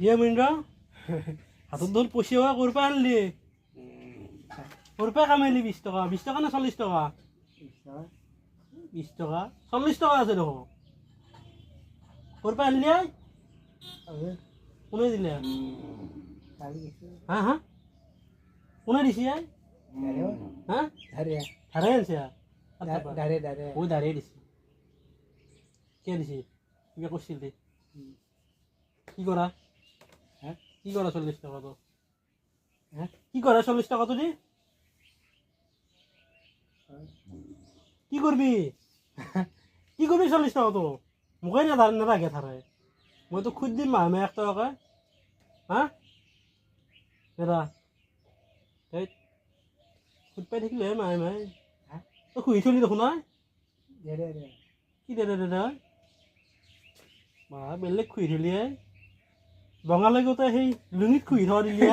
ইয়ে মিন্দ্র হাতত ধর পয়সা করবা আনলি করবা কামাইলি 20 টাকা 20 টাকা না 40 টাকা 20 টাকা 40 টাকা আছে দেখো করবা আনলি কোনে দিলে হ্যাঁ হ্যাঁ কোনে দিছি হ্যাঁ ধারে আনছে ওই দাঁড়িয়ে দিছি কে দিছি কিবা করছিল দে কি করা হ্যাঁ কি করা 40 টাকা তো হ্যাঁ কি করা 40 টাকা তো দি কি করবি 40 টাকা তো মুখে না ধার না রাখে থারে মই তো খুদ দিম মামে 1 টাকা হ্যাঁ এরা এই খুদ পাই থাকিলে মাই হ্যাঁ তো খুই চলি দেখো না কি দে মা বেলেগ খুই থলি বঙালে গোটাই সেই লুঙিত খুই থোৱা দিলি